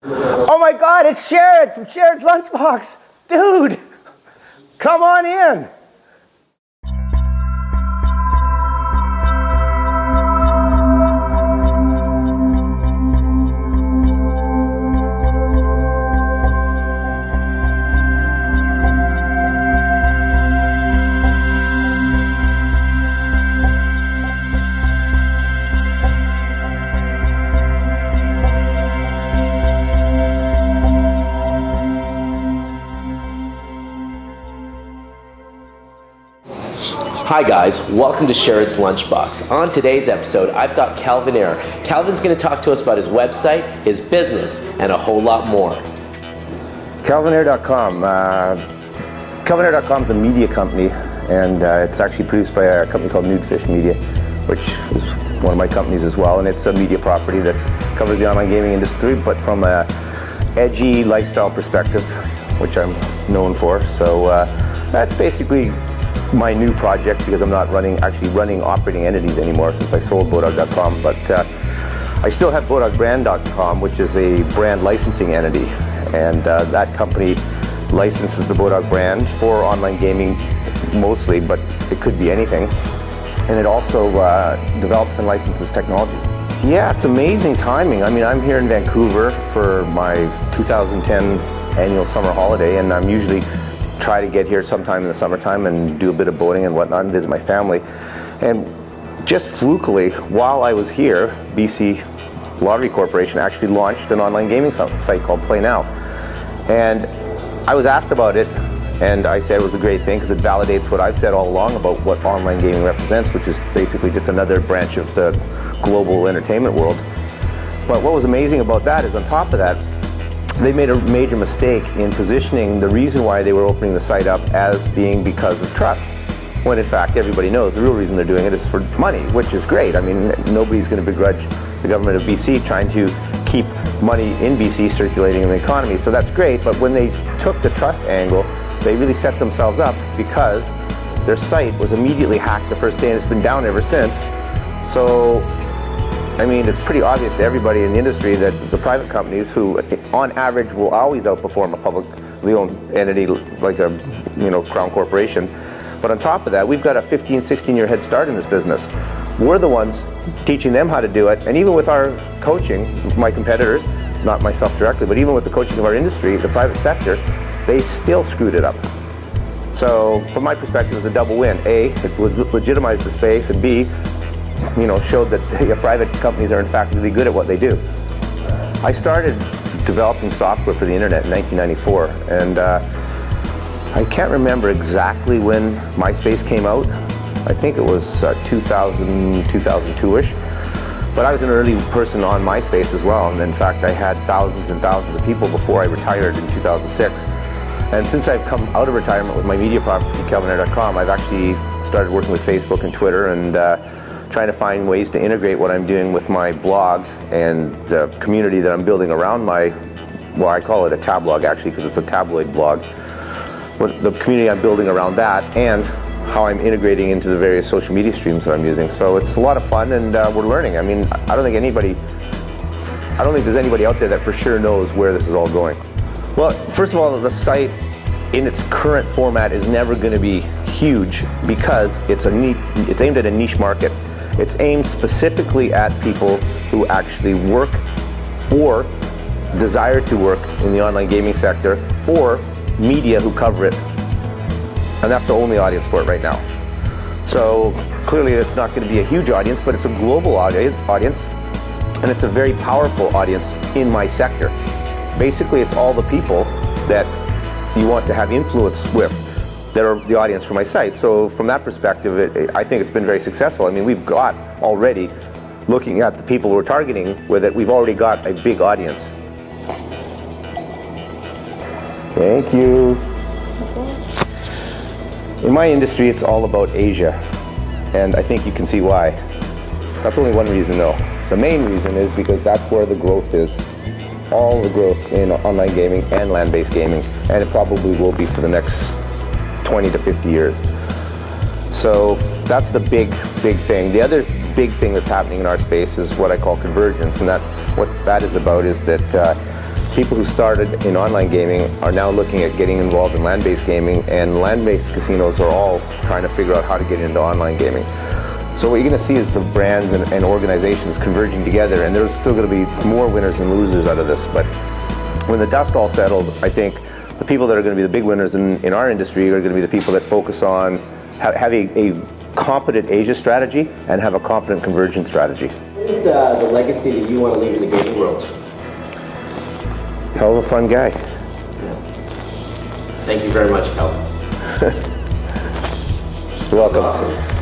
Oh my God, it's Sherrod from Sherrod's LunchBox. Dude, come on in. Hi guys, welcome to Sherrod's LunchBox. On today's episode, I've got Ayre. Calvin's going to talk to us about his website, his business, and a whole lot more. Ayre.com. Ayre.com is a media company, and it's actually produced by a company called Nudefish Media, which is one of my companies as well, and it's a media property that covers the online gaming industry, but from a edgy lifestyle perspective, which I'm known for. So that's basically my new project, because I'm not actually running operating entities anymore since I sold Bodog.com, but I still have BodogBrand.com, which is a brand licensing entity, and that company licenses the Bodog brand for online gaming mostly, but it could be anything, and it also develops and licenses technology. Yeah, it's amazing timing. I mean, I'm here in Vancouver for my 2010 annual summer holiday, and I'm usually try to get here sometime in the summertime and do a bit of boating and whatnot and visit my family. And just flukily, while I was here, BC Lottery Corporation actually launched an online gaming site called Play Now. And I was asked about it, and I said it was a great thing because it validates what I've said all along about what online gaming represents, which is basically just another branch of the global entertainment world. But what was amazing about that is, on top of that, they made a major mistake in positioning the reason why they were opening the site up as being because of trust, when in fact everybody knows the real reason they're doing it is for money, which is great. I mean, nobody's going to begrudge the government of BC trying to keep money in BC circulating in the economy, so that's great. But when they took the trust angle, they really set themselves up, because their site was immediately hacked the first day and it's been down ever since. So I mean, it's pretty obvious to everybody in the industry that the private companies, who on average will always outperform a publicly owned entity like a Crown Corporation, but on top of that, we've got a 15, 16-year head start in this business. We're the ones teaching them how to do it, and even with our coaching, my competitors, not myself directly, but even with the coaching of our industry, the private sector, they still screwed it up. So from my perspective, it was a double win. A, it legitimized the space, and B, showed that private companies are in fact really good at what they do. I started developing software for the internet in 1994, and I can't remember exactly when MySpace came out. I think it was 2000, 2002-ish. But I was an early person on MySpace as well, and in fact I had thousands and thousands of people before I retired in 2006. And since I've come out of retirement with my media property, Ayre.com, I've actually started working with Facebook and Twitter, and trying to find ways to integrate what I'm doing with my blog and the community that I'm building around well, I call it a tablog actually, because it's a tabloid blog, but the community I'm building around that, and how I'm integrating into the various social media streams that I'm using. So it's a lot of fun, and we're learning. I mean, I don't think there's anybody out there that for sure knows where this is all going. Well, first of all, the site in its current format is never going to be huge, because it's aimed at a niche market. It's aimed specifically at people who actually work or desire to work in the online gaming sector, or media who cover it. And that's the only audience for it right now. So clearly it's not going to be a huge audience, but it's a global audience, and it's a very powerful audience in my sector. Basically, it's all the people that you want to have influence with that are the audience for my site. So from that perspective, I think it's been very successful. I mean, we've got already, looking at the people we're targeting with it, we've already got a big audience. Thank you. In my industry, it's all about Asia, and I think you can see why. That's only one reason though. The main reason is because that's where the growth is. All the growth in online gaming and land-based gaming, and it probably will be for the next 20 to 50 years. So that's the big thing. The other big thing that's happening in our space is what I call convergence, and what that is about is that people who started in online gaming are now looking at getting involved in land-based gaming, and land-based casinos are all trying to figure out how to get into online gaming. So what you're going to see is the brands and organizations converging together, and there's still going to be more winners and losers out of this. But when the dust all settles, I think the people that are going to be the big winners in our industry are going to be the people that focus on having a competent Asia strategy and have a competent convergence strategy. What is the legacy that you want to leave in the gaming world? Hell of a fun guy. Yeah. Thank you very much, Calvin. You're welcome. That's awesome.